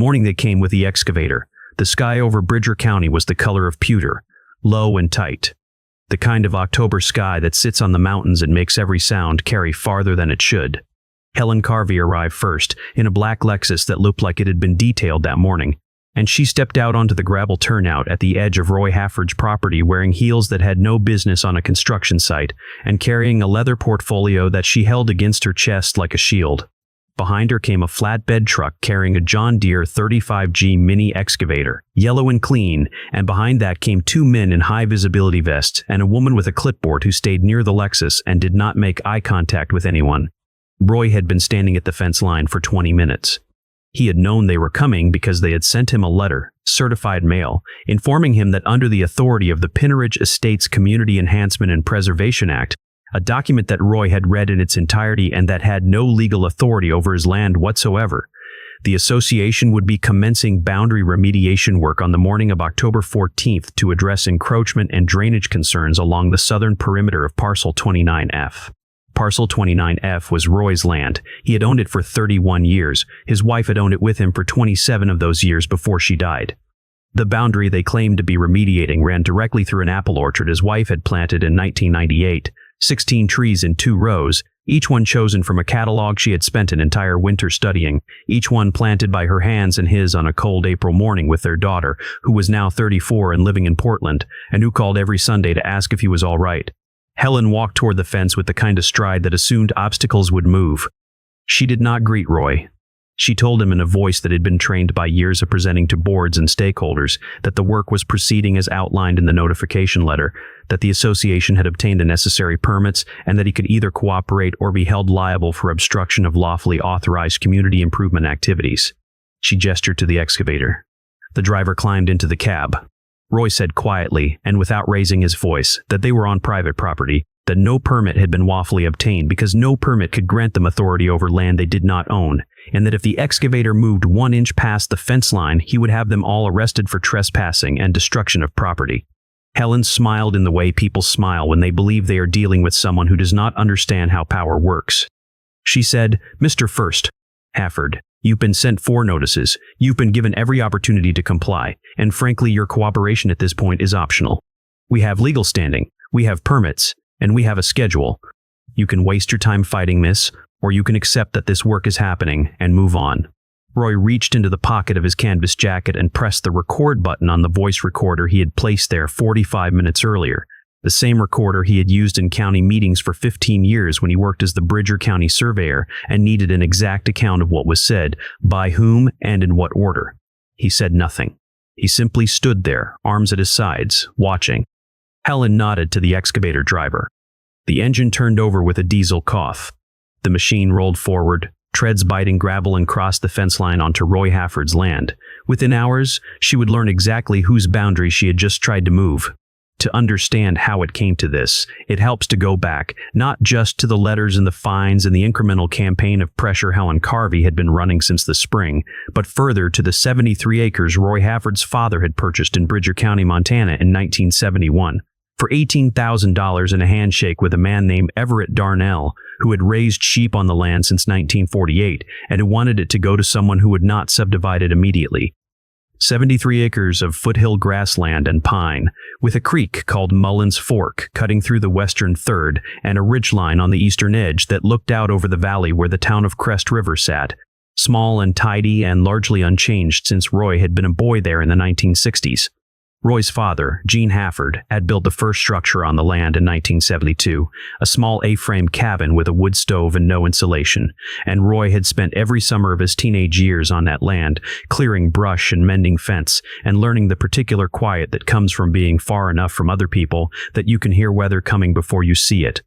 morning they came with the excavator, the sky over Bridger County was the color of pewter, low and tight. The kind of October sky that sits on the mountains and makes every sound carry farther than it should. Helen Carvey arrived first, in a black Lexus that looked like it had been detailed that morning, and she stepped out onto the gravel turnout at the edge of Roy Hafford's property wearing heels that had no business on a construction site and carrying a leather portfolio that she held against her chest like a shield. Behind her came a flatbed truck carrying a John Deere 35G mini excavator, yellow and clean, and behind that came two men in high-visibility vests and a woman with a clipboard who stayed near the Lexus and did not make eye contact with anyone. Roy had been standing at the fence line for 20 minutes. He had known they were coming because they had sent him a letter, certified mail, informing him that under the authority of the Pinneridge Estates Community Enhancement and Preservation Act, a document that Roy had read in its entirety and that had no legal authority over his land whatsoever, the association would be commencing boundary remediation work on the morning of October 14th to address encroachment and drainage concerns along the southern perimeter of Parcel 29F. Parcel 29F was Roy's land. He had owned it for 31 years. His wife had owned it with him for 27 of those years before she died. The boundary they claimed to be remediating ran directly through an apple orchard his wife had planted in 1998, 16 trees in 2 rows, each one chosen from a catalog she had spent an entire winter studying, each one planted by her hands and his on a cold April morning with their daughter, who was now 34 and living in Portland, and who called every Sunday to ask if he was all right. Helen walked toward the fence with the kind of stride that assumed obstacles would move. She did not greet Roy. She told him in a voice that had been trained by years of presenting to boards and stakeholders that the work was proceeding as outlined in the notification letter, that the association had obtained the necessary permits, and that he could either cooperate or be held liable for obstruction of lawfully authorized community improvement activities. She gestured to the excavator. The driver climbed into the cab. Roy said quietly, and without raising his voice, that they were on private property, that no permit had been lawfully obtained because no permit could grant them authority over land they did not own, and that if the excavator moved 1 inch past the fence line, he would have them all arrested for trespassing and destruction of property. Helen smiled in the way people smile when they believe they are dealing with someone who does not understand how power works. She said, "Mr. First Hafford, you've been sent 4 notices, you've been given every opportunity to comply, and frankly your cooperation at this point is optional. We have legal standing, we have permits, and we have a schedule. You can waste your time fighting this, or you can accept that this work is happening and move on." Roy reached into the pocket of his canvas jacket and pressed the record button on the voice recorder he had placed there 45 minutes earlier, the same recorder he had used in county meetings for 15 years when he worked as the Bridger County surveyor and needed an exact account of what was said, by whom, and in what order. He said nothing. He simply stood there, arms at his sides, watching. Helen nodded to the excavator driver. The engine turned over with a diesel cough. The machine rolled forward, treads biting gravel, and crossed the fence line onto Roy Hafford's land. Within hours, she would learn exactly whose boundary she had just tried to move. To understand how it came to this, it helps to go back, not just to the letters and the fines and the incremental campaign of pressure Helen Carvey had been running since the spring, but further to the 73 acres Roy Hafford's father had purchased in Bridger County, Montana in 1971. For $18,000 and a handshake with a man named Everett Darnell, who had raised sheep on the land since 1948 and who wanted it to go to someone who would not subdivide it immediately. 73 acres of foothill grassland and pine, with a creek called Mullins Fork cutting through the western third and a ridgeline on the eastern edge that looked out over the valley where the town of Crest River sat, small and tidy and largely unchanged since Roy had been a boy there in the 1960s. Roy's father, Gene Hafford, had built the first structure on the land in 1972, a small A-frame cabin with a wood stove and no insulation, and Roy had spent every summer of his teenage years on that land, clearing brush and mending fence, and learning the particular quiet that comes from being far enough from other people that you can hear weather coming before you see it.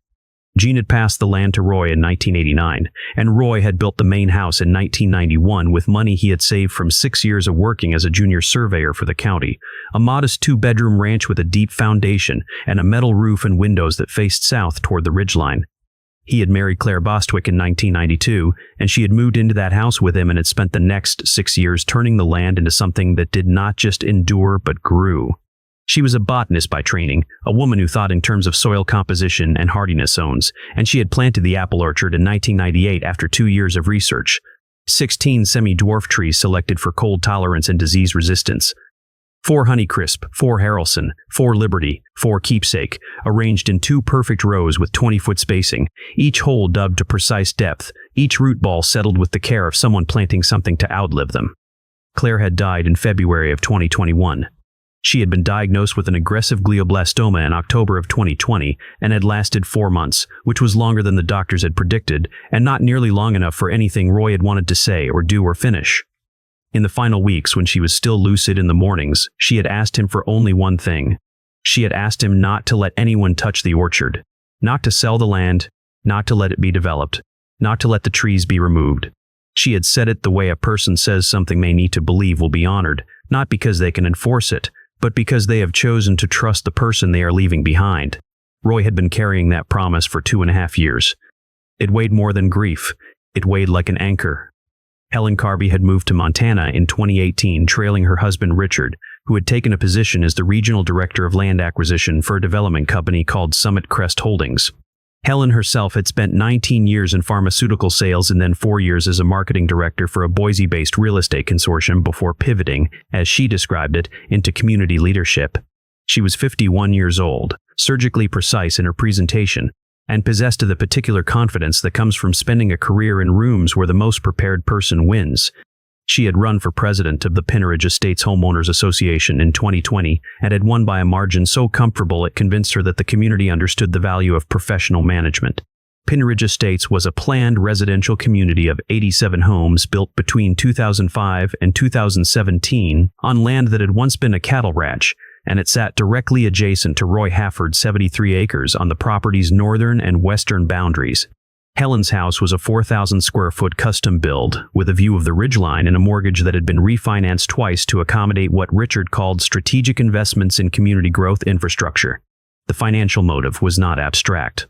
Gene had passed the land to Roy in 1989, and Roy had built the main house in 1991 with money he had saved from 6 years of working as a junior surveyor for the county, a modest 2-bedroom ranch with a deep foundation and a metal roof and windows that faced south toward the ridgeline. He had married Claire Bostwick in 1992, and she had moved into that house with him and had spent the next 6 years turning the land into something that did not just endure but grew. She was a botanist by training, a woman who thought in terms of soil composition and hardiness zones, and she had planted the apple orchard in 1998 after 2 years of research. 16 semi-dwarf trees selected for cold tolerance and disease resistance, 4 Honeycrisp, 4 Harrelson, 4 Liberty, 4 Keepsake, arranged in 2 perfect rows with 20-foot spacing, each hole dubbed to precise depth, each root ball settled with the care of someone planting something to outlive them. Claire had died in February of 2021. She had been diagnosed with an aggressive glioblastoma in October of 2020 and had lasted 4 months, which was longer than the doctors had predicted, and not nearly long enough for anything Roy had wanted to say or do or finish. In the final weeks, when she was still lucid in the mornings, she had asked him for only one thing. She had asked him not to let anyone touch the orchard, not to sell the land, not to let it be developed, not to let the trees be removed. She had said it the way a person says something they need to believe will be honored, not because they can enforce it, but because they have chosen to trust the person they are leaving behind. Roy had been carrying that promise for 2.5 years. It weighed more than grief. It weighed like an anchor. Helen Carby had moved to Montana in 2018, trailing her husband Richard, who had taken a position as the regional director of land acquisition for a development company called Summit Crest Holdings. Helen herself had spent 19 years in pharmaceutical sales and then 4 years as a marketing director for a Boise-based real estate consortium before pivoting, as she described it, into community leadership. She was 51 years old, surgically precise in her presentation, and possessed of the particular confidence that comes from spending a career in rooms where the most prepared person wins. She had run for president of the Pinneridge Estates Homeowners Association in 2020 and had won by a margin so comfortable it convinced her that the community understood the value of professional management. Pinneridge Estates was a planned residential community of 87 homes built between 2005 and 2017 on land that had once been a cattle ranch, and it sat directly adjacent to Roy Hafford's 73 acres on the property's northern and western boundaries. Helen's house was a 4,000-square-foot custom build with a view of the ridgeline and a mortgage that had been refinanced twice to accommodate what Richard called strategic investments in community growth infrastructure. The financial motive was not abstract.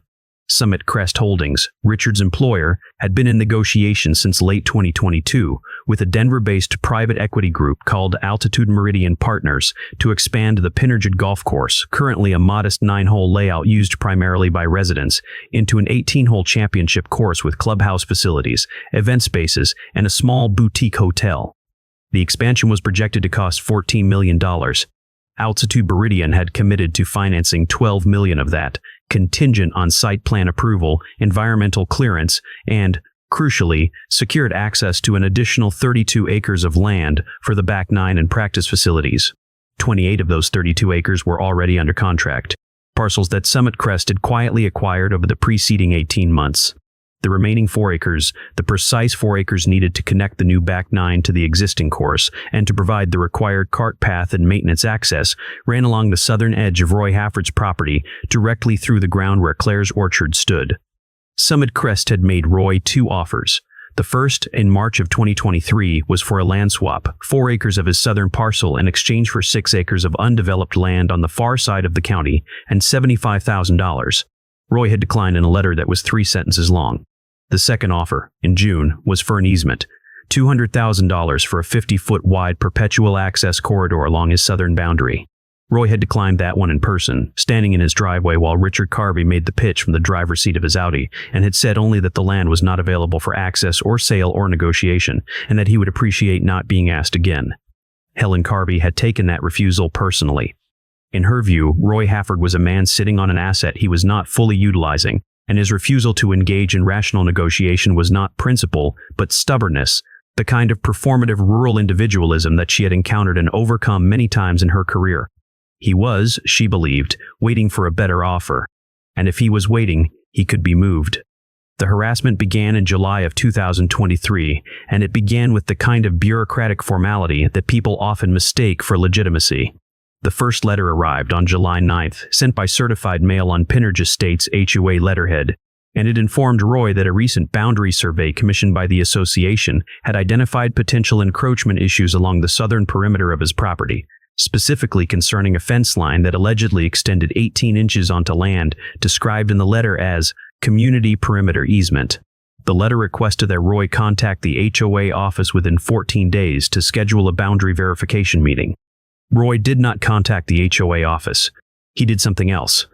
Summit Crest Holdings, Richard's employer, had been in negotiations since late 2022 with a Denver-based private equity group called Altitude Meridian Partners to expand the Pinneridge Golf Course, currently a modest 9-hole layout used primarily by residents, into an 18-hole championship course with clubhouse facilities, event spaces, and a small boutique hotel. The expansion was projected to cost $14 million. Altitude Meridian had committed to financing $12 million of that, contingent on site plan approval, environmental clearance, and, crucially, secured access to an additional 32 acres of land for the back 9 and practice facilities. 28 of those 32 acres were already under contract, parcels that Summit Crest had quietly acquired over the preceding 18 months. The remaining 4 acres, the precise 4 acres needed to connect the new back 9 to the existing course and to provide the required cart path and maintenance access, ran along the southern edge of Roy Hafford's property, directly through the ground where Claire's orchard stood. Summit Crest had made Roy 2 offers. The first, in March of 2023, was for a land swap, 4 acres of his southern parcel in exchange for 6 acres of undeveloped land on the far side of the county and $75,000. Roy had declined in a letter that was 3 sentences long. The second offer, in June, was for an easement, $200,000 for a 50-foot wide perpetual access corridor along his southern boundary. Roy had declined that one in person, standing in his driveway while Richard Carby made the pitch from the driver's seat of his Audi, and had said only that the land was not available for access or sale or negotiation, and that he would appreciate not being asked again. Helen Carby had taken that refusal personally. In her view, Roy Hafford was a man sitting on an asset he was not fully utilizing, and his refusal to engage in rational negotiation was not principle, but stubbornness, the kind of performative rural individualism that she had encountered and overcome many times in her career. He was, she believed, waiting for a better offer, and if he was waiting, he could be moved. The harassment began in July of 2023, and it began with the kind of bureaucratic formality that people often mistake for legitimacy. The first letter arrived on July 9th, sent by certified mail on Pinneridge Estates' HOA letterhead, and it informed Roy that a recent boundary survey commissioned by the association had identified potential encroachment issues along the southern perimeter of his property, specifically concerning a fence line that allegedly extended 18 inches onto land described in the letter as community perimeter easement. The letter requested that Roy contact the HOA office within 14 days to schedule a boundary verification meeting. Roy did not contact the HOA office. He did something else.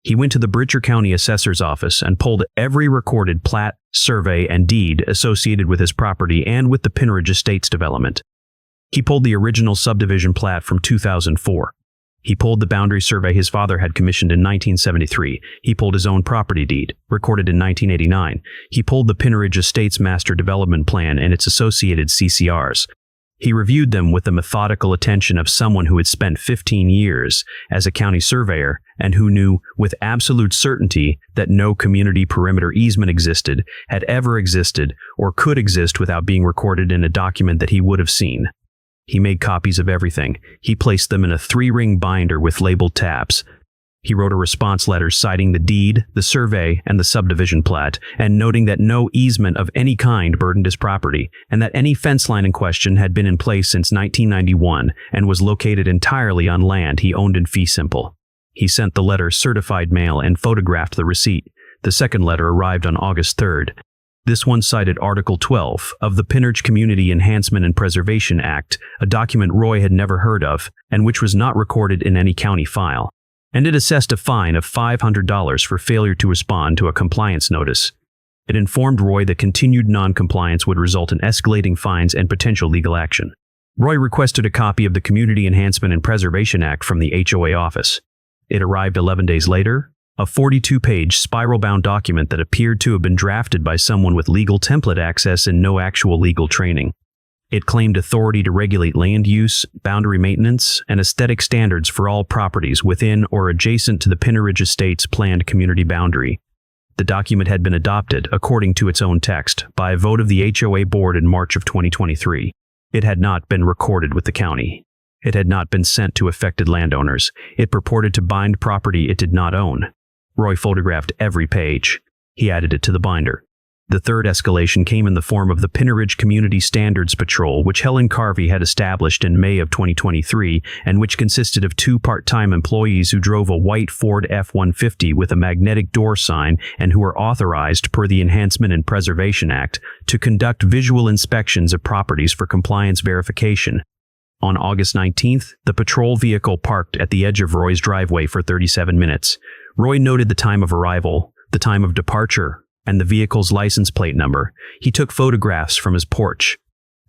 He went to the Bridger County Assessor's office and pulled every recorded plat, survey, and deed associated with his property and with the Pinneridge Estates development. He pulled the original subdivision plat from 2004. He pulled the boundary survey his father had commissioned in 1973. He pulled his own property deed, recorded in 1989. He pulled the Pinneridge Estates Master Development Plan and its associated CCRs. He reviewed them with the methodical attention of someone who had spent 15 years as a county surveyor and who knew with absolute certainty that no community perimeter easement existed, had ever existed, or could exist without being recorded in a document that he would have seen. He made copies of everything. He placed them in a 3-ring binder with labeled tabs. He wrote a response letter citing the deed, the survey, and the subdivision plat, and noting that no easement of any kind burdened his property, and that any fence line in question had been in place since 1991 and was located entirely on land he owned in fee simple. He sent the letter certified mail and photographed the receipt. The second letter arrived on August 3rd. This one cited Article 12 of the Pinneridge Community Enhancement and Preservation Act, a document Roy had never heard of, and which was not recorded in any county file. And it assessed a fine of $500 for failure to respond to a compliance notice. It informed Roy that continued non-compliance would result in escalating fines and potential legal action. Roy requested a copy of the Community Enhancement and Preservation Act from the HOA office. It arrived 11 days later, a 42-page spiral-bound document that appeared to have been drafted by someone with legal template access and no actual legal training. It claimed authority to regulate land use, boundary maintenance, and aesthetic standards for all properties within or adjacent to the Pinneridge Estates planned community boundary. The document had been adopted, according to its own text, by a vote of the HOA board in March of 2023. It had not been recorded with the county. It had not been sent to affected landowners. It purported to bind property it did not own. Roy photographed every page. He added it to the binder. The third escalation came in the form of the Pinneridge Community Standards Patrol, which Helen Carvey had established in May of 2023, and which consisted of 2 part-time employees who drove a white Ford F-150 with a magnetic door sign and who were authorized, per the Enhancement and Preservation Act, to conduct visual inspections of properties for compliance verification. On August 19th, the patrol vehicle parked at the edge of Roy's driveway for 37 minutes. Roy noted the time of arrival, the time of departure, and the vehicle's license plate number. He took photographs from his porch.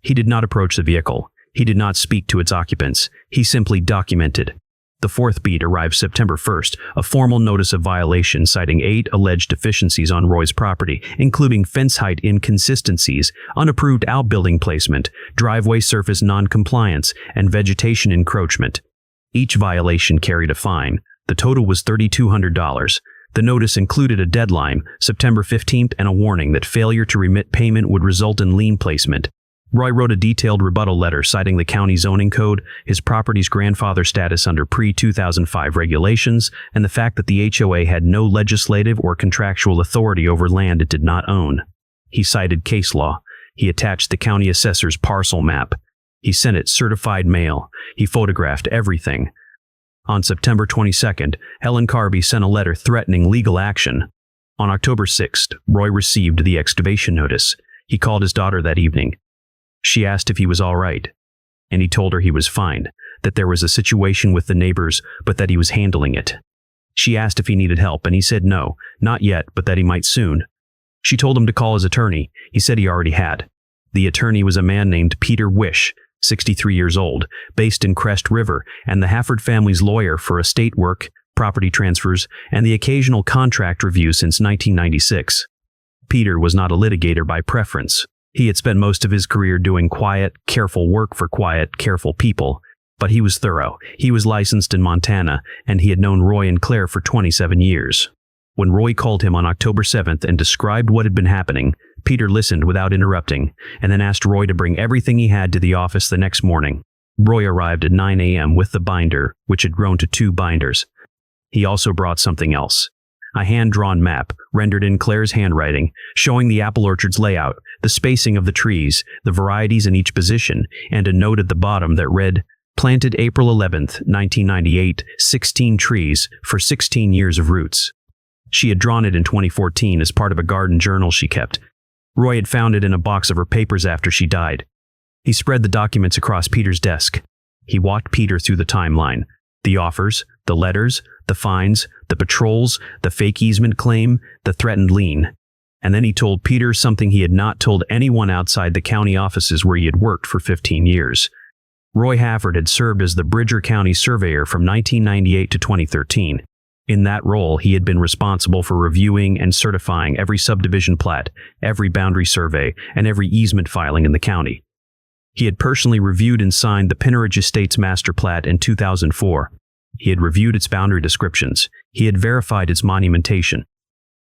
He did not approach the vehicle. He did not speak to its occupants. He simply documented. The fourth beat arrived September 1st, a formal notice of violation citing 8 alleged deficiencies on Roy's property, including fence height inconsistencies, unapproved outbuilding placement, driveway surface non-compliance, and vegetation encroachment. Each violation carried a fine. The total was $3,200. The notice included a deadline, September 15th, and a warning that failure to remit payment would result in lien placement. Roy wrote a detailed rebuttal letter citing the county zoning code, his property's grandfather status under pre-2005 regulations, and the fact that the HOA had no legislative or contractual authority over land it did not own. He cited case law. He attached the county assessor's parcel map. He sent it certified mail. He photographed everything. On September 22nd, Helen Carvey sent a letter threatening legal action. On October 6th, Roy received the excavation notice. He called his daughter that evening. She asked if he was all right, and he told her he was fine, that there was a situation with the neighbors, but that he was handling it. She asked if he needed help, and he said no, not yet, but that he might soon. She told him to call his attorney. He said he already had. The attorney was a man named Peter Wish, 63 years old, based in Crest River, and the Hafford family's lawyer for estate work, property transfers, and the occasional contract review since 1996. Peter was not a litigator by preference. He had spent most of his career doing quiet, careful work for quiet, careful people. But he was thorough. He was licensed in Montana, and he had known Roy and Claire for 27 years. When Roy called him on October 7th and described what had been happening, Peter listened without interrupting, and then asked Roy to bring everything he had to the office the next morning. Roy arrived at 9 a.m. with the binder, which had grown to 2 binders. He also brought something else. A hand-drawn map, rendered in Claire's handwriting, showing the apple orchard's layout, the spacing of the trees, the varieties in each position, and a note at the bottom that read, "Planted April 11th, 1998, 16 trees for 16 years of roots." She had drawn it in 2014 as part of a garden journal she kept. Roy had found it in a box of her papers after she died. He spread the documents across Peter's desk. He walked Peter through the timeline. The offers, the letters, the fines, the patrols, the fake easement claim, the threatened lien. And then he told Peter something he had not told anyone outside the county offices where he had worked for 15 years. Roy Hafford had served as the Bridger County surveyor from 1998 to 2013. In that role, he had been responsible for reviewing and certifying every subdivision plat, every boundary survey, and every easement filing in the county. He had personally reviewed and signed the Pinneridge Estates Master Plat in 2004. He had reviewed its boundary descriptions. He had verified its monumentation.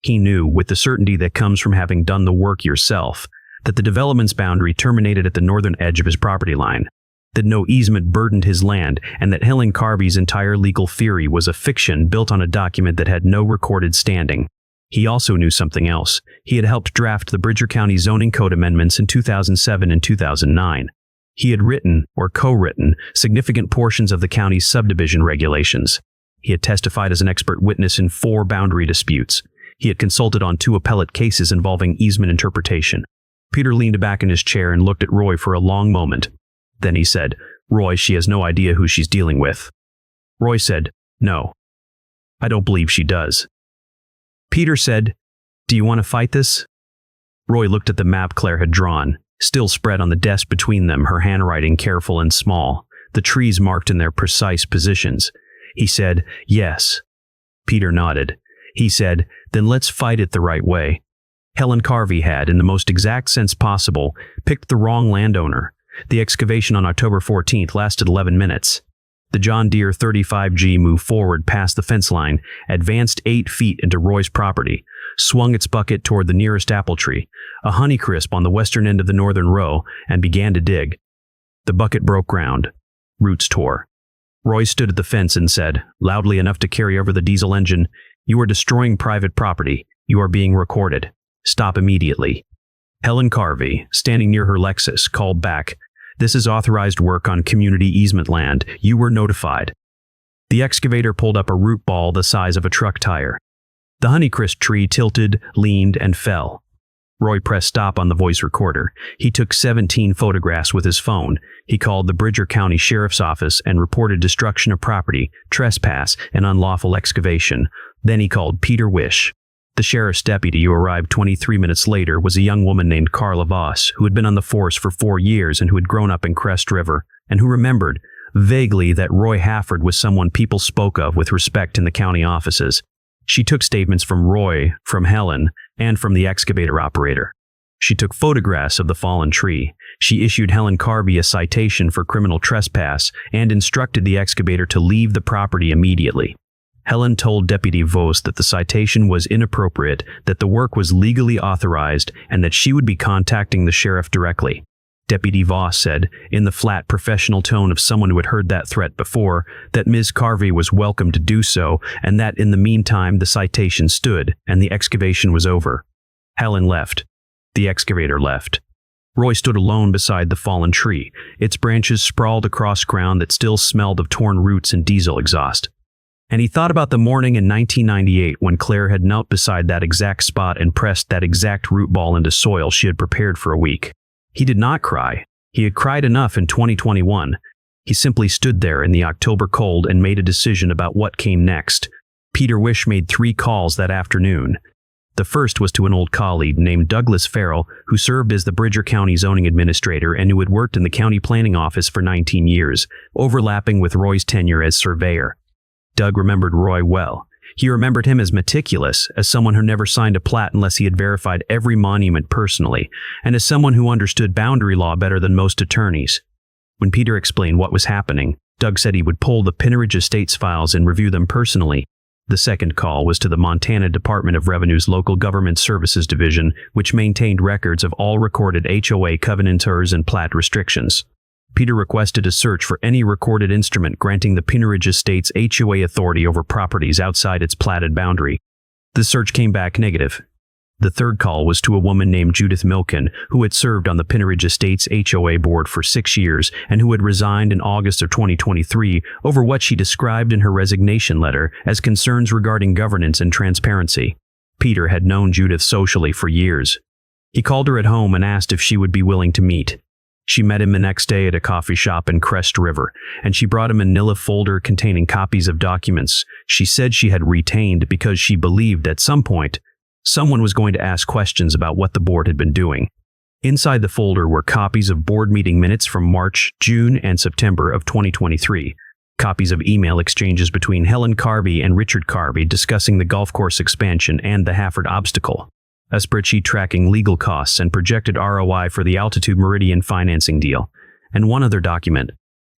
He knew, with the certainty that comes from having done the work yourself, that the development's boundary terminated at the northern edge of his property line, that no easement burdened his land, and that Helen Carvey's entire legal theory was a fiction built on a document that had no recorded standing. He also knew something else. He had helped draft the Bridger County Zoning Code amendments in 2007 and 2009. He had written, or co-written, significant portions of the county's subdivision regulations. He had testified as an expert witness in 4 boundary disputes. He had consulted on 2 appellate cases involving easement interpretation. Peter leaned back in his chair and looked at Roy for a long moment. Then he said, "Roy, she has no idea who she's dealing with." Roy said, "No, I don't believe she does." Peter said, "Do you want to fight this?" Roy looked at the map Claire had drawn, still spread on the desk between them, her handwriting careful and small, the trees marked in their precise positions. He said, "Yes." Peter nodded. He said, "Then let's fight it the right way." Helen Carvey had, in the most exact sense possible, picked the wrong landowner. The excavation on October 14th lasted 11 minutes. The John Deere 35G moved forward past the fence line, advanced 8 feet into Roy's property, swung its bucket toward the nearest apple tree, a Honeycrisp on the western end of the northern row, and began to dig. The bucket broke ground. Roots tore. Roy stood at the fence and said, loudly enough to carry over the diesel engine, "You are destroying private property. You are being recorded. Stop immediately." Helen Carvey, standing near her Lexus, called back, "This is authorized work on community easement land. You were notified." The excavator pulled up a root ball the size of a truck tire. The Honeycrisp tree tilted, leaned, and fell. Roy pressed stop on the voice recorder. He took 17 photographs with his phone. He called the Bridger County Sheriff's Office and reported destruction of property, trespass, and unlawful excavation. Then he called Peter Wish. The sheriff's deputy, who arrived 23 minutes later, was a young woman named Carla Voss, who had been on the force for 4 years and who had grown up in Crest River, and who remembered, vaguely, that Roy Hafford was someone people spoke of with respect in the county offices. She took statements from Roy, from Helen, and from the excavator operator. She took photographs of the fallen tree. She issued Helen Carvey a citation for criminal trespass and instructed the excavator to leave the property immediately. Helen told Deputy Voss that the citation was inappropriate, that the work was legally authorized, and that she would be contacting the sheriff directly. Deputy Voss said, in the flat professional tone of someone who had heard that threat before, that Ms. Carvey was welcome to do so, and that in the meantime the citation stood, and the excavation was over. Helen left. The excavator left. Roy stood alone beside the fallen tree. Its branches sprawled across ground that still smelled of torn roots and diesel exhaust. And he thought about the morning in 1998 when Claire had knelt beside that exact spot and pressed that exact root ball into soil she had prepared for a week. He did not cry. He had cried enough in 2021. He simply stood there in the October cold and made a decision about what came next. Peter Wish made 3 calls that afternoon. The first was to an old colleague named Douglas Farrell, who served as the Bridger County zoning administrator and who had worked in the county planning office for 19 years, overlapping with Roy's tenure as surveyor. Doug remembered Roy well. He remembered him as meticulous, as someone who never signed a plat unless he had verified every monument personally, and as someone who understood boundary law better than most attorneys. When Peter explained what was happening, Doug said he would pull the Pinneridge Estates files and review them personally. The second call was to the Montana Department of Revenue's Local Government Services Division, which maintained records of all recorded HOA covenantors and plat restrictions. Peter requested a search for any recorded instrument granting the Pinneridge Estates HOA authority over properties outside its platted boundary. The search came back negative. The third call was to a woman named Judith Milken, who had served on the Pinneridge Estates HOA board for 6 years and who had resigned in August of 2023 over what she described in her resignation letter as concerns regarding governance and transparency. Peter had known Judith socially for years. He called her at home and asked if she would be willing to meet. She met him the next day at a coffee shop in Crest River, and she brought him a manila folder containing copies of documents she said she had retained because she believed at some point Someone was going to ask questions about what the board had been doing. Inside the folder were copies of board meeting minutes from March, June, and September of 2023, copies of email exchanges between Helen Carvey and Richard Carvey discussing the golf course expansion and the Hafford obstacle, a spreadsheet tracking legal costs and projected ROI for the Altitude Meridian financing deal, and one other document.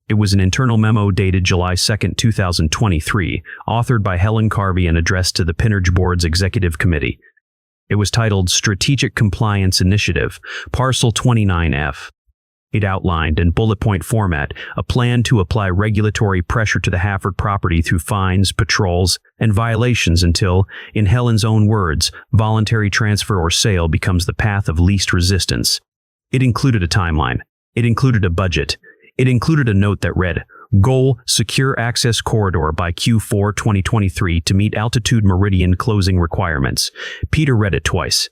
It was an internal memo dated July 2, 2023, authored by Helen Carvey and addressed to the Pinnerge Board's Executive Committee. It was titled Strategic Compliance Initiative, Parcel 29F. It outlined, in bullet point format, a plan to apply regulatory pressure to the Hafford property through fines, patrols, and violations until, in Helen's own words, voluntary transfer or sale becomes the path of least resistance. It included a timeline. It included a budget. It included a note that read, Goal, secure access corridor by Q4 2023 to meet Altitude Meridian closing requirements. Peter read it twice.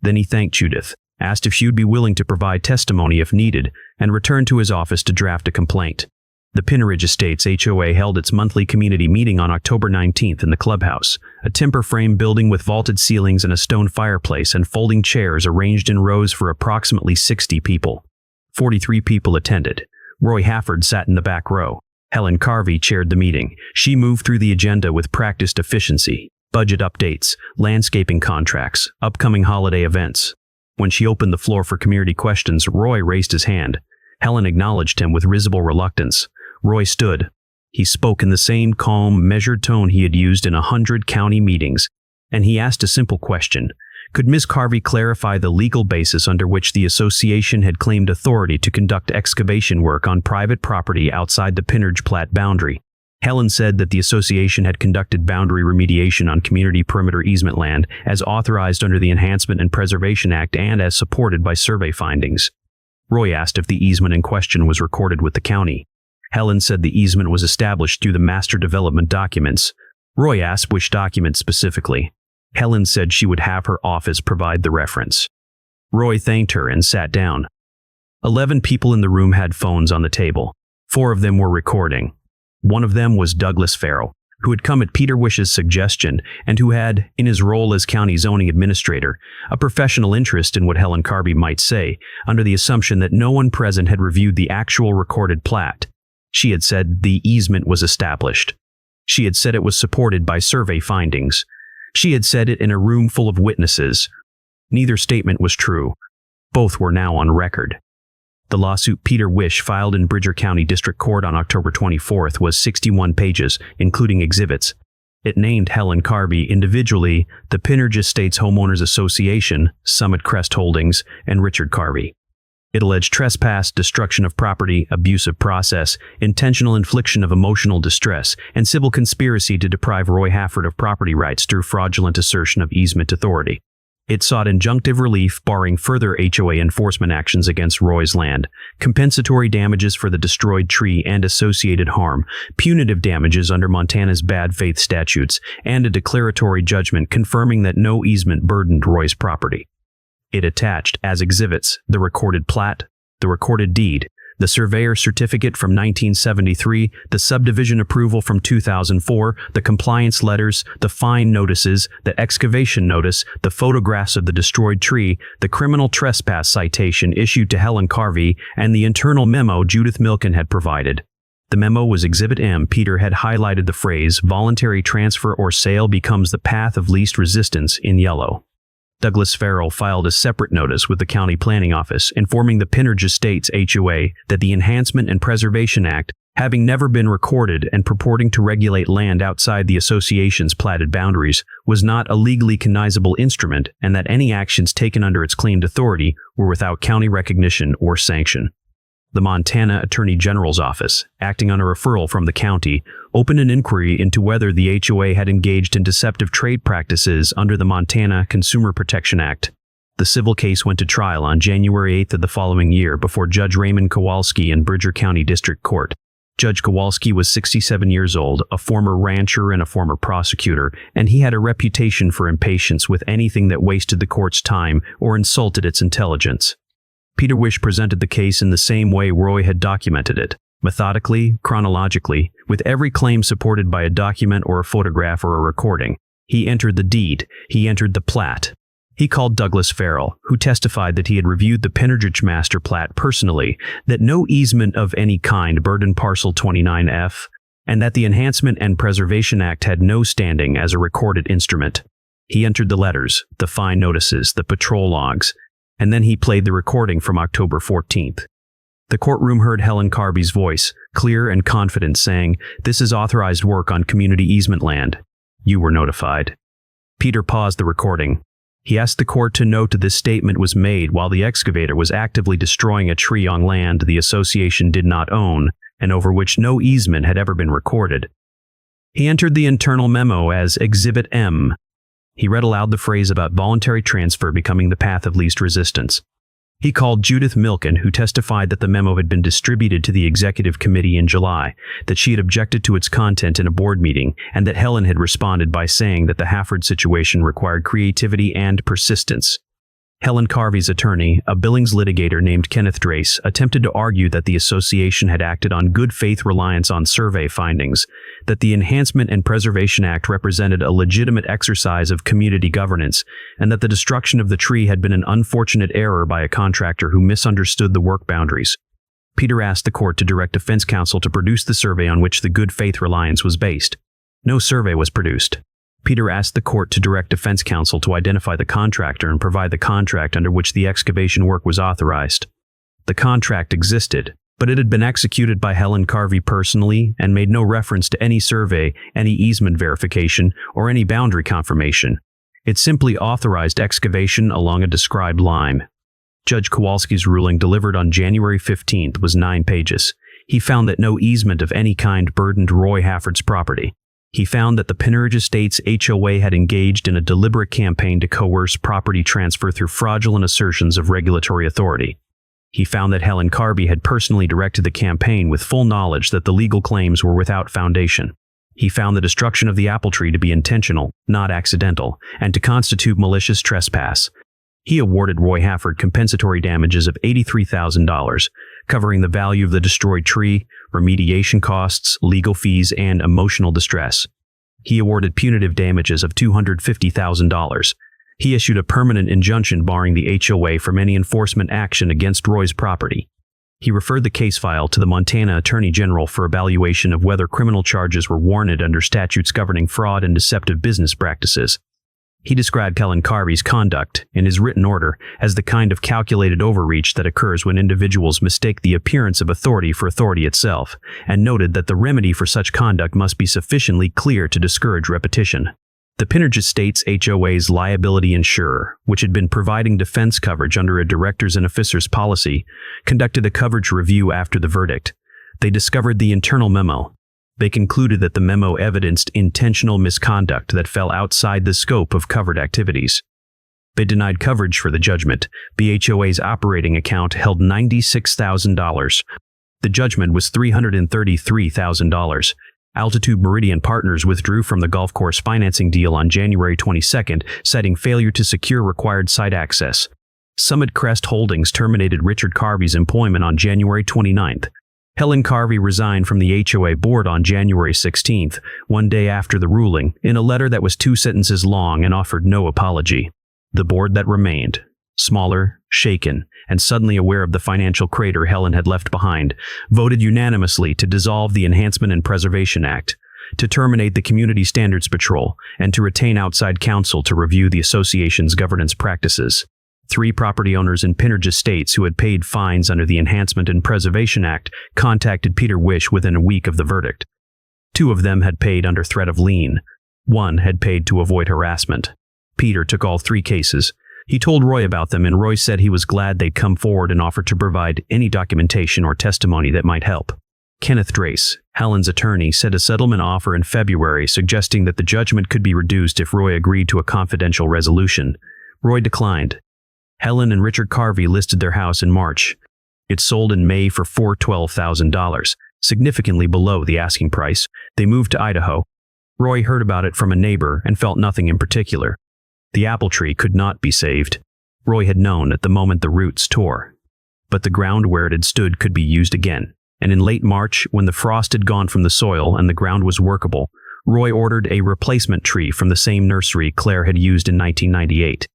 Then he thanked Judith, asked if she would be willing to provide testimony if needed, and returned to his office to draft a complaint. The Pinnerge Estates HOA held its monthly community meeting on October 19th in the clubhouse, a timber frame building with vaulted ceilings and a stone fireplace and folding chairs arranged in rows for approximately 60 people. 43 people attended. Roy Hafford sat in the back row. Helen Carvey chaired the meeting. She moved through the agenda with practiced efficiency. Budget updates, landscaping contracts, upcoming holiday events. When she opened the floor for community questions, Roy raised his hand. Helen acknowledged him with risible reluctance. Roy stood. He spoke in the same calm, measured tone he had used in 100 county meetings, and he asked a simple question. Could Ms. Carvey clarify the legal basis under which the association had claimed authority to conduct excavation work on private property outside the Pinnerge Plat boundary? Helen said that the association had conducted boundary remediation on community perimeter easement land as authorized under the Enhancement and Preservation Act and as supported by survey findings. Roy asked if the easement in question was recorded with the county. Helen said the easement was established through the master development documents. Roy asked which documents specifically. Helen said she would have her office provide the reference. Roy thanked her and sat down. 11 people in the room had phones on the table. 4 of them were recording. One of them was Douglas Farrell, who had come at Peter Wish's suggestion and who had, in his role as county zoning administrator, a professional interest in what Helen Carvey might say, under the assumption that no one present had reviewed the actual recorded plat. She had said the easement was established. She had said it was supported by survey findings. She had said it in a room full of witnesses. Neither statement was true. Both were now on record. The lawsuit Peter Wish filed in Bridger County District Court on October 24th was 61 pages, including exhibits. It named Helen Carvey individually, the Pinnerge Estates Homeowners Association, Summit Crest Holdings, and Richard Carvey. It alleged trespass, destruction of property, abuse of process, intentional infliction of emotional distress, and civil conspiracy to deprive Roy Hafford of property rights through fraudulent assertion of easement authority. It sought injunctive relief barring further HOA enforcement actions against Roy's land, compensatory damages for the destroyed tree and associated harm, punitive damages under Montana's bad faith statutes, and a declaratory judgment confirming that no easement burdened Roy's property. It attached, as exhibits, the recorded plat, the recorded deed, the surveyor certificate from 1973, the subdivision approval from 2004, the compliance letters, the fine notices, the excavation notice, the photographs of the destroyed tree, the criminal trespass citation issued to Helen Carvey, and the internal memo Judith Milken had provided. The memo was Exhibit M. Peter had highlighted the phrase, voluntary transfer or sale becomes the path of least resistance, in yellow. Douglas Farrell filed a separate notice with the County Planning Office informing the Pinnerge Estates HOA that the Enhancement and Preservation Act, having never been recorded and purporting to regulate land outside the association's platted boundaries, was not a legally cognizable instrument and that any actions taken under its claimed authority were without county recognition or sanction. The Montana Attorney General's Office, acting on a referral from the county, opened an inquiry into whether the HOA had engaged in deceptive trade practices under the Montana Consumer Protection Act. The civil case went to trial on January 8th of the following year before Judge Raymond Kowalski in Bridger County District Court. Judge Kowalski was 67 years old, a former rancher and a former prosecutor, and he had a reputation for impatience with anything that wasted the court's time or insulted its intelligence. Peter Wish presented the case in the same way Roy had documented it, methodically, chronologically, with every claim supported by a document or a photograph or a recording. He entered the deed. He entered the plat. He called Douglas Farrell, who testified that he had reviewed the Pendergast master plat personally, that no easement of any kind burdened Parcel 29F, and that the Enhancement and Preservation Act had no standing as a recorded instrument. He entered the letters, the fine notices, the patrol logs, and then he played the recording from October 14th. The courtroom heard Helen Carvey's voice, clear and confident, saying, "This is authorized work on community easement land. You were notified." Peter paused the recording. He asked the court to note that this statement was made while the excavator was actively destroying a tree on land the association did not own and over which no easement had ever been recorded. He entered the internal memo as Exhibit M. He read aloud the phrase about voluntary transfer becoming the path of least resistance. He called Judith Milken, who testified that the memo had been distributed to the executive committee in July, that she had objected to its content in a board meeting, and that Helen had responded by saying that the Hafford situation required creativity and persistence. Helen Carvey's attorney, a Billings litigator named Kenneth Drace, attempted to argue that the association had acted on good faith reliance on survey findings, that the Enhancement and Preservation Act represented a legitimate exercise of community governance, and that the destruction of the tree had been an unfortunate error by a contractor who misunderstood the work boundaries. Peter asked the court to direct defense counsel to produce the survey on which the good faith reliance was based. No survey was produced. Peter asked the court to direct defense counsel to identify the contractor and provide the contract under which the excavation work was authorized. The contract existed, but it had been executed by Helen Carvey personally and made no reference to any survey, any easement verification, or any boundary confirmation. It simply authorized excavation along a described line. Judge Kowalski's ruling, delivered on January 15th, was 9 pages. He found that no easement of any kind burdened Roy Hafford's property. He found that the Pendergast Estates HOA had engaged in a deliberate campaign to coerce property transfer through fraudulent assertions of regulatory authority. He found that Helen Carvey had personally directed the campaign with full knowledge that the legal claims were without foundation. He found the destruction of the apple tree to be intentional, not accidental, and to constitute malicious trespass. He awarded Roy Hafford compensatory damages of $83,000, covering the value of the destroyed tree, remediation costs, legal fees, and emotional distress. He awarded punitive damages of $250,000. He issued a permanent injunction barring the HOA from any enforcement action against Roy's property. He referred the case file to the Montana Attorney General for evaluation of whether criminal charges were warranted under statutes governing fraud and deceptive business practices. He described Helen Carvey's conduct, in his written order, as the kind of calculated overreach that occurs when individuals mistake the appearance of authority for authority itself, and noted that the remedy for such conduct must be sufficiently clear to discourage repetition. The Pendergast Estates HOA's liability insurer, which had been providing defense coverage under a directors and officers policy, conducted a coverage review after the verdict. They discovered the internal memo. They concluded that the memo evidenced intentional misconduct that fell outside the scope of covered activities. They denied coverage for the judgment. The HOA's operating account held $96,000. The judgment was $333,000. Altitude Meridian Partners withdrew from the golf course financing deal on January 22nd, citing failure to secure required site access. Summit Crest Holdings terminated Richard Carvey's employment on January 29th. Helen Carvey resigned from the HOA board on January 16th, 1 day after the ruling, in a letter that was 2 sentences long and offered no apology. The board that remained, smaller, shaken, and suddenly aware of the financial crater Helen had left behind, voted unanimously to dissolve the Enhancement and Preservation Act, to terminate the Community Standards Patrol, and to retain outside counsel to review the association's governance practices. 3 property owners in Pendergast Estates who had paid fines under the Enhancement and Preservation Act contacted Peter Wish within a week of the verdict. 2 of them had paid under threat of lien. 1 had paid to avoid harassment. Peter took all 3 cases. He told Roy about them, and Roy said he was glad they'd come forward and offered to provide any documentation or testimony that might help. Kenneth Drace, Helen's attorney, said a settlement offer in February suggesting that the judgment could be reduced if Roy agreed to a confidential resolution. Roy declined. Helen and Richard Carvey listed their house in March. It sold in May for $412,000, significantly below the asking price. They moved to Idaho. Roy heard about it from a neighbor and felt nothing in particular. The apple tree could not be saved. Roy had known at the moment the roots tore. But the ground where it had stood could be used again. And in late March, when the frost had gone from the soil and the ground was workable, Roy ordered a replacement tree from the same nursery Claire had used in 1998.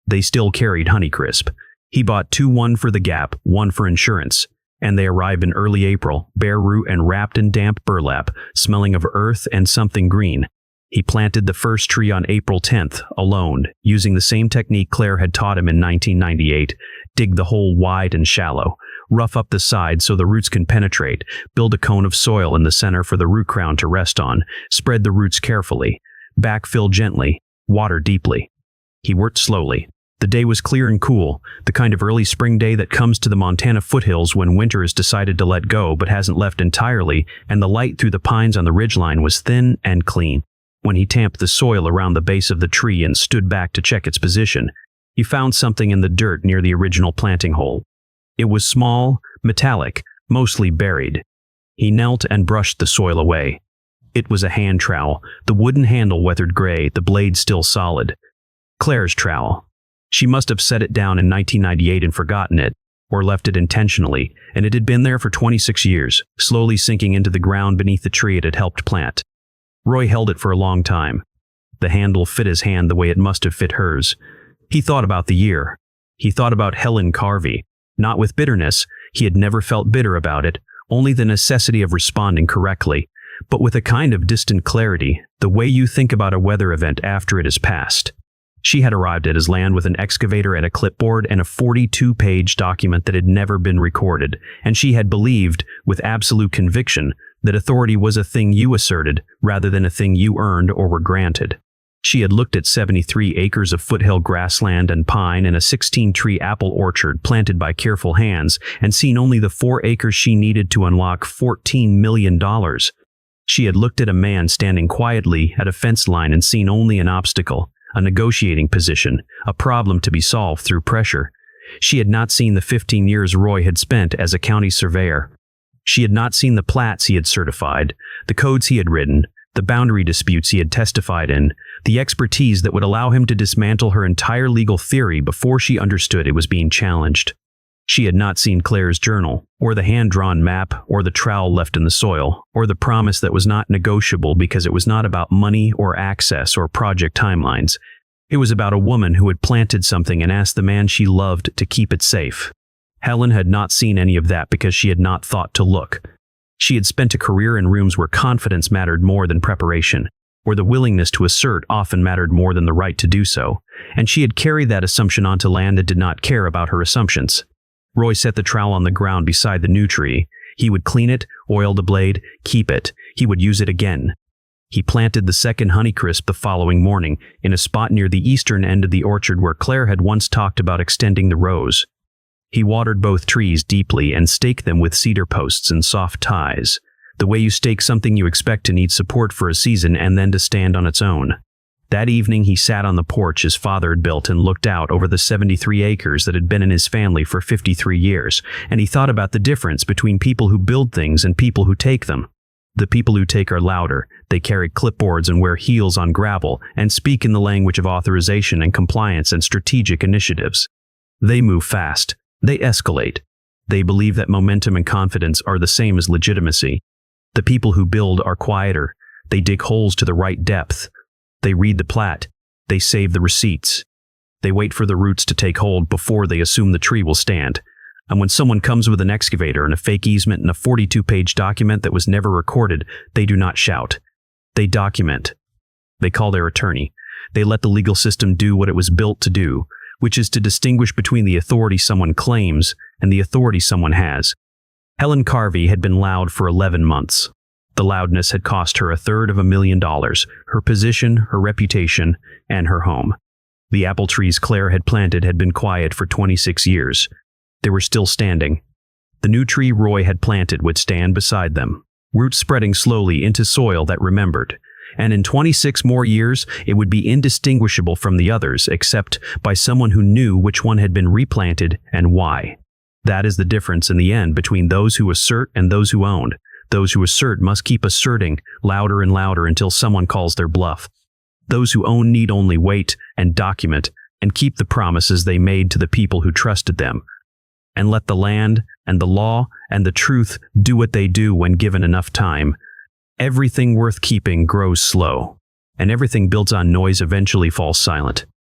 They still carried Honeycrisp. He bought two, one for the gap, one for insurance, and they arrived in early April, bare root and wrapped in damp burlap, smelling of earth and something green. He planted the first tree on April 10th, alone, using the same technique Claire had taught him in 1998. Dig the hole wide and shallow. Rough up the sides so the roots can penetrate. Build a cone of soil in the center for the root crown to rest on. Spread the roots carefully. Backfill gently. Water deeply. He worked slowly. The day was clear and cool, the kind of early spring day that comes to the Montana foothills when winter has decided to let go but hasn't left entirely, and the light through the pines on the ridgeline was thin and clean. When he tamped the soil around the base of the tree and stood back to check its position, he found something in the dirt near the original planting hole. It was small, metallic, mostly buried. He knelt and brushed the soil away. It was a hand trowel, the wooden handle weathered gray, the blade still solid. Claire's trowel. She must have set it down in 1998 and forgotten it, or left it intentionally, and it had been there for 26 years, slowly sinking into the ground beneath the tree it had helped plant. Roy held it for a long time. The handle fit his hand the way it must have fit hers. He thought about the year. He thought about Helen Carvey. Not with bitterness, he had never felt bitter about it, only the necessity of responding correctly, but with a kind of distant clarity, the way you think about a weather event after it has passed. She had arrived at his land with an excavator and a clipboard and a 42-page document that had never been recorded, and she had believed, with absolute conviction, that authority was a thing you asserted rather than a thing you earned or were granted. She had looked at 73 acres of foothill grassland and pine and a 16-tree apple orchard planted by careful hands and seen only the 4 acres she needed to unlock $14 million. She had looked at a man standing quietly at a fence line and seen only an obstacle, a negotiating position, a problem to be solved through pressure. She had not seen the 15 years Roy had spent as a county surveyor. She had not seen the plats he had certified, the codes he had written, the boundary disputes he had testified in, the expertise that would allow him to dismantle her entire legal theory before she understood it was being challenged. She had not seen Claire's journal, or the hand-drawn map, or the trowel left in the soil, or the promise that was not negotiable because it was not about money or access or project timelines. It was about a woman who had planted something and asked the man she loved to keep it safe. Helen had not seen any of that because she had not thought to look. She had spent a career in rooms where confidence mattered more than preparation, where the willingness to assert often mattered more than the right to do so, and she had carried that assumption onto land that did not care about her assumptions. Roy set the trowel on the ground beside the new tree. He would clean it, oil the blade, keep it. He would use it again. He planted the second Honeycrisp the following morning, in a spot near the eastern end of the orchard where Claire had once talked about extending the rows. He watered both trees deeply and staked them with cedar posts and soft ties, the way you stake something you expect to need support for a season and then to stand on its own. That evening he sat on the porch his father had built and looked out over the 73 acres that had been in his family for 53 years, and he thought about the difference between people who build things and people who take them. The people who take are louder, they carry clipboards and wear heels on gravel, and speak in the language of authorization and compliance and strategic initiatives. They move fast. They escalate. They believe that momentum and confidence are the same as legitimacy. The people who build are quieter. They dig holes to the right depth. They read the plat. They save the receipts. They wait for the roots to take hold before they assume the tree will stand. And when someone comes with an excavator and a fake easement and a 42-page document that was never recorded, they do not shout. They document. They call their attorney. They let the legal system do what it was built to do, which is to distinguish between the authority someone claims and the authority someone has. Helen Carvey had been loud for 11 months. The loudness had cost her $350,000, her position, her reputation, and her home. The apple trees Claire had planted had been quiet for 26 years. They were still standing. The new tree Roy had planted would stand beside them, roots spreading slowly into soil that remembered. And in 26 more years, it would be indistinguishable from the others except by someone who knew which one had been replanted and why. That is the difference in the end between those who assert and those who own. Those who assert must keep asserting louder and louder until someone calls their bluff. Those who own need only wait and document and keep the promises they made to the people who trusted them. And let the land and the law and the truth do what they do when given enough time. Everything worth keeping grows slow, and everything built on noise eventually falls silent.